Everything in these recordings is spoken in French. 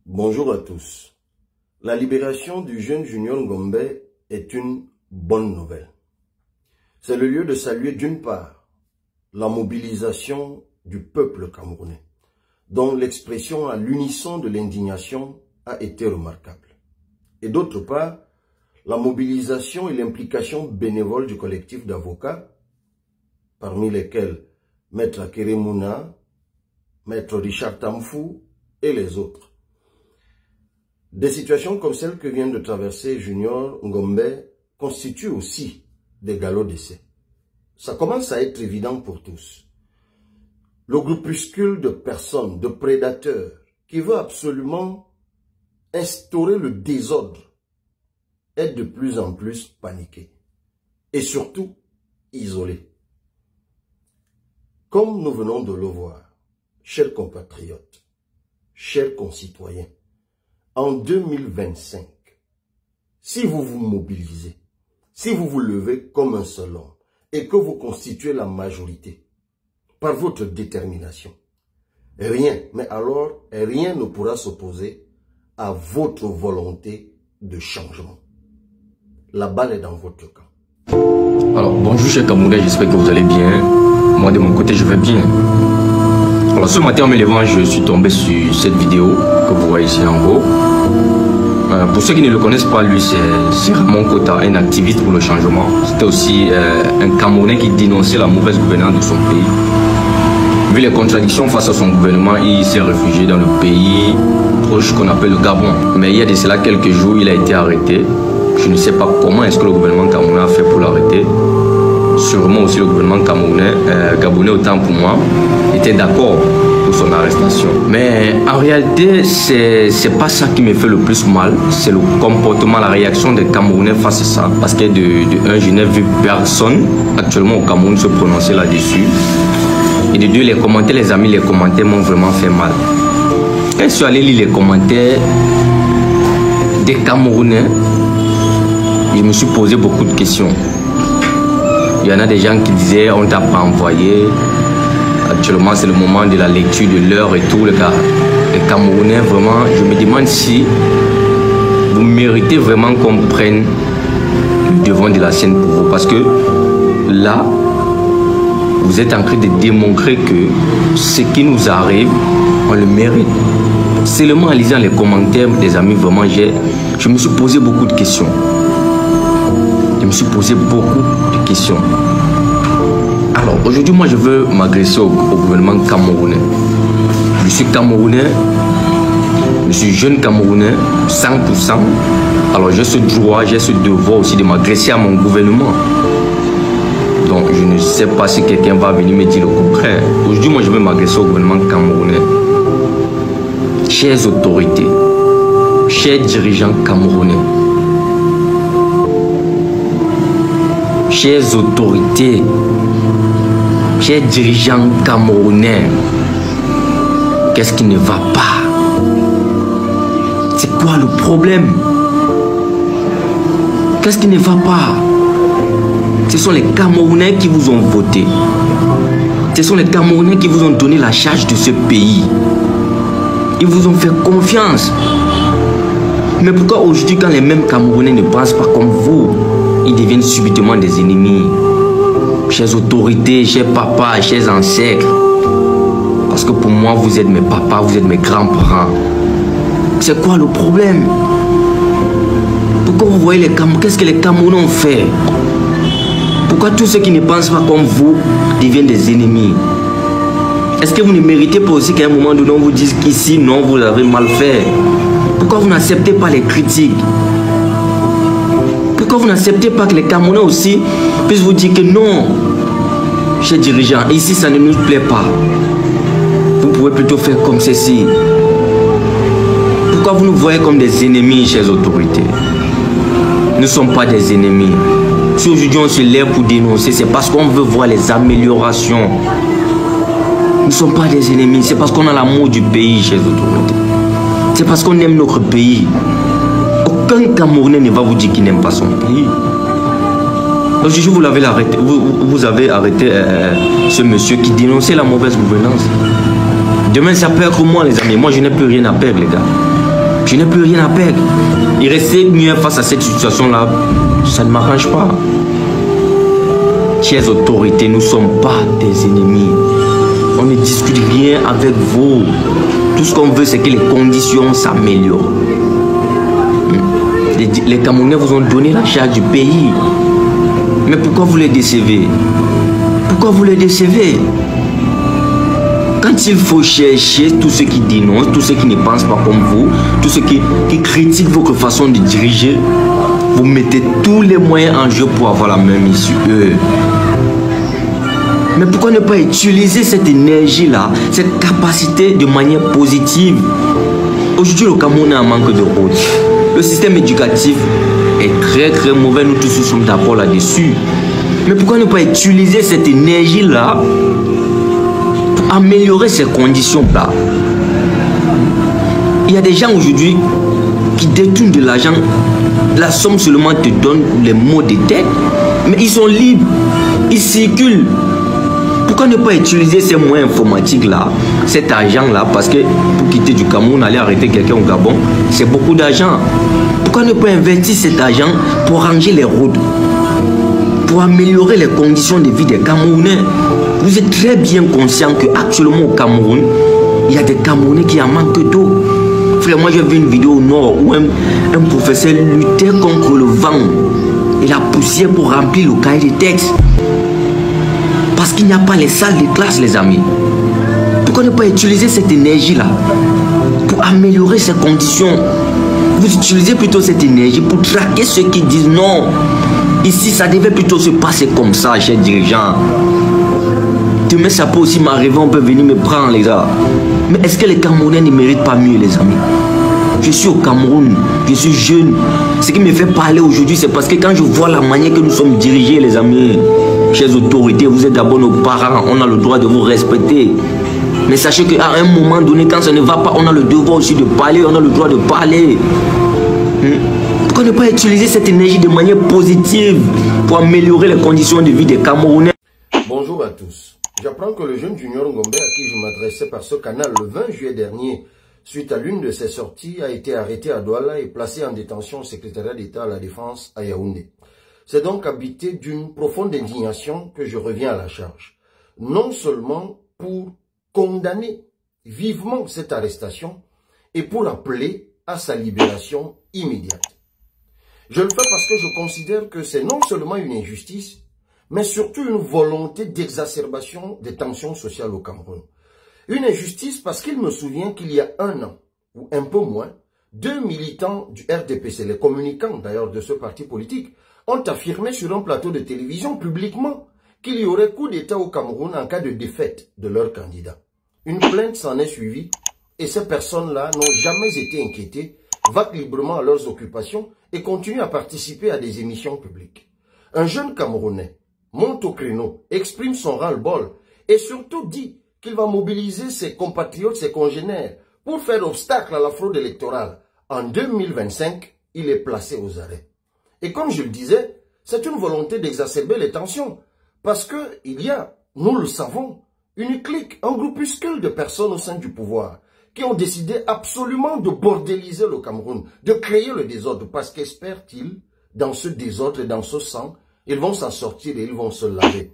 Bonjour à tous. La libération du jeune Junior Ngombe est une bonne nouvelle. C'est le lieu de saluer d'une part la mobilisation du peuple camerounais, dont l'expression à l'unisson de l'indignation a été remarquable. Et d'autre part, la mobilisation et l'implication bénévole du collectif d'avocats, parmi lesquels Maître Akere Mouna, Maître Richard Tamfou et les autres. Des situations comme celle que vient de traverser Junior Ngombe constituent aussi des galops d'essai. Ça commence à être évident pour tous. Le groupuscule de personnes, de prédateurs, qui veut absolument instaurer le désordre, est de plus en plus paniqué. Et surtout, isolé. Comme nous venons de le voir, chers compatriotes, chers concitoyens, en 2025, si vous vous mobilisez, si vous vous levez comme un seul homme et que vous constituez la majorité par votre détermination, rien, mais alors rien ne pourra s'opposer à votre volonté de changement. La balle est dans votre camp. Alors bonjour chers Camerounais, j'espère que vous allez bien. Moi de mon côté je vais bien. Alors ce matin en me levant, je suis tombé sur cette vidéo que vous voyez ici en haut. Pour ceux qui ne le connaissent pas, lui c'est Ramon Kota, un activiste pour le changement. C'était aussi un Camerounais qui dénonçait la mauvaise gouvernance de son pays. Vu les contradictions face à son gouvernement, il s'est réfugié dans le pays proche qu'on appelle le Gabon. Mais il y a de cela quelques jours, il a été arrêté. Je ne sais pas comment est-ce que le gouvernement camerounais a fait pour l'arrêter. Sûrement aussi le gouvernement camerounais, gabonais autant pour moi, était d'accord pour son arrestation. Mais en réalité, c'est pas ça qui me fait le plus mal. C'est le comportement, la réaction des Camerounais face à ça. Parce que je n'ai vu personne actuellement au Cameroun se prononcer là-dessus. Et de deux, les commentaires, les amis, les commentaires m'ont vraiment fait mal. Quand je suis allé lire les commentaires des Camerounais, je me suis posé beaucoup de questions. Il y en a des gens qui disaient on t'a pas envoyé. Actuellement c'est le moment de la lecture de l'heure et tout. Les Camerounais, vraiment, je me demande si vous méritez vraiment qu'on prenne le devant de la scène pour vous. Parce que là, vous êtes en train de démontrer que ce qui nous arrive, on le mérite. Seulement en lisant les commentaires des amis, vraiment, je me suis posé beaucoup de questions. Je me suis posé beaucoup de questions. Alors aujourd'hui, moi je veux m'adresser au gouvernement camerounais. Je suis camerounais, je suis jeune camerounais, 100%. Alors j'ai ce droit, j'ai ce devoir aussi de m'adresser à mon gouvernement. Donc je ne sais pas si quelqu'un va venir me dire le contraire. Aujourd'hui, moi je veux m'adresser au gouvernement camerounais. Chères autorités, chers dirigeants camerounais, chères autorités, chers dirigeants camerounais, qu'est-ce qui ne va pas? C'est quoi le problème? Qu'est-ce qui ne va pas? Ce sont les Camerounais qui vous ont voté. Ce sont les Camerounais qui vous ont donné la charge de ce pays. Ils vous ont fait confiance. Mais pourquoi aujourd'hui, quand les mêmes Camerounais ne pensent pas comme vous, ils deviennent subitement des ennemis? Chers autorités, chers papas, chers ancêtres. Parce que pour moi, vous êtes mes papas, vous êtes mes grands-parents. C'est quoi le problème? Pourquoi vous voyez les Camerounais? Qu'est-ce que les Camerounais ont fait? Pourquoi tous ceux qui ne pensent pas comme vous deviennent des ennemis? Est-ce que vous ne méritez pas aussi qu'à un moment donné, on vous dise qu'ici, non, vous avez mal fait? Pourquoi vous n'acceptez pas les critiques? Pourquoi vous n'acceptez pas que les Camerounais aussi puissent vous dire que non, chers dirigeants, ici ça ne nous plaît pas. Vous pouvez plutôt faire comme ceci. Pourquoi vous nous voyez comme des ennemis, chères autorités? Nous ne sommes pas des ennemis. Si aujourd'hui on se lève pour dénoncer, c'est parce qu'on veut voir les améliorations. Nous ne sommes pas des ennemis, c'est parce qu'on a l'amour du pays, chères autorités. C'est parce qu'on aime notre pays. Aucun Camerounais ne va vous dire qu'il n'aime pas son pays. Aujourd'hui, vous avez arrêté ce monsieur qui dénonçait la mauvaise gouvernance. Demain, ça peut être moi, les amis. Moi, je n'ai plus rien à perdre, les gars. Je n'ai plus rien à perdre. Et rester mieux face à cette situation-là, ça ne m'arrange pas. Chères autorités, nous ne sommes pas des ennemis. On ne discute rien avec vous. Tout ce qu'on veut, c'est que les conditions s'améliorent. Les Camerounais vous ont donné la charge du pays. Mais pourquoi vous les décevez? Pourquoi vous les décevez? Quand il faut chercher tous ceux qui dénoncent, tous ceux qui ne pensent pas comme vous, tous ceux qui critiquent votre façon de diriger, vous mettez tous les moyens en jeu pour avoir la même issue. Mais pourquoi ne pas utiliser cette énergie-là, cette capacité de manière positive? Aujourd'hui, le Cameroun est en manque de route. Le système éducatif est très mauvais, nous tous sommes d'accord là-dessus. Mais pourquoi ne pas utiliser cette énergie-là pour améliorer ces conditions-là? Il y a des gens aujourd'hui qui détournent de l'argent. La somme seulement te donne les mots de tête, mais ils sont libres, ils circulent. Pourquoi ne pas utiliser ces moyens informatiques-là, cet argent-là, parce que pour quitter du Cameroun, aller arrêter quelqu'un au Gabon, c'est beaucoup d'argent. Pourquoi ne pas investir cet argent pour ranger les routes, pour améliorer les conditions de vie des Camerounais? Vous êtes très bien conscient qu'actuellement au Cameroun, il y a des Camerounais qui en manquent d'eau. Frère, moi j'ai vu une vidéo au nord où un professeur luttait contre le vent et la poussière pour remplir le cahier des textes. Parce qu'il n'y a pas les salles de classe, les amis. Pourquoi ne pas utiliser cette énergie-là pour améliorer ces conditions? Vous utilisez plutôt cette énergie pour traquer ceux qui disent non. Ici, ça devait plutôt se passer comme ça, chers dirigeants. Demain, ça peut aussi m'arriver, on peut venir me prendre, les gars. Mais est-ce que les Camerounais ne méritent pas mieux, les amis? Je suis au Cameroun, je suis jeune. Ce qui me fait parler aujourd'hui, c'est parce que quand je vois la manière que nous sommes dirigés, les amis, chères autorités, vous êtes d'abord nos parents, on a le droit de vous respecter. Mais sachez qu'à un moment donné, quand ça ne va pas, on a le devoir aussi de parler, on a le droit de parler. Pourquoi ne pas utiliser cette énergie de manière positive pour améliorer les conditions de vie des Camerounais? Bonjour à tous. J'apprends que le jeune Junior Ngombe, à qui je m'adressais par ce canal le 20 juillet dernier, suite à l'une de ses sorties, a été arrêté à Douala et placé en détention au secrétariat d'État à la Défense à Yaoundé. C'est donc habité d'une profonde indignation que je reviens à la charge. Non seulement pour condamner vivement cette arrestation et pour appeler à sa libération immédiate. Je le fais parce que je considère que c'est non seulement une injustice, mais surtout une volonté d'exacerbation des tensions sociales au Cameroun. Une injustice parce qu'il me souvient qu'il y a un an, ou un peu moins, 2 militants du RDPC, les communicants d'ailleurs de ce parti politique, ont affirmé sur un plateau de télévision publiquement qu'il y aurait coup d'État au Cameroun en cas de défaite de leur candidat. Une plainte s'en est suivie et ces personnes-là n'ont jamais été inquiétées, vaquent librement à leurs occupations et continuent à participer à des émissions publiques. Un jeune Camerounais monte au créneau, exprime son ras-le-bol et surtout dit qu'il va mobiliser ses compatriotes, ses congénères pour faire obstacle à la fraude électorale. En 2025, il est placé aux arrêts. Et comme je le disais, c'est une volonté d'exacerber les tensions. Parce qu'il y a, nous le savons, une clique, un groupuscule de personnes au sein du pouvoir qui ont décidé absolument de bordéliser le Cameroun, de créer le désordre. Parce qu'espèrent-ils, dans ce désordre et dans ce sang, ils vont s'en sortir et ils vont se laver.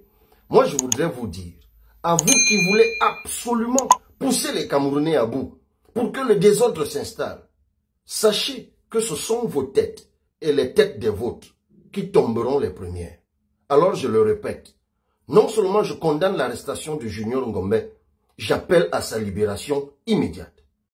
Moi, je voudrais vous dire, à vous qui voulez absolument pousser les Camerounais à bout pour que le désordre s'installe, sachez que ce sont vos têtes et les têtes des vôtres qui tomberont les premières. Alors je le répète, non seulement je condamne l'arrestation du Junior Ngombe, j'appelle à sa libération immédiate.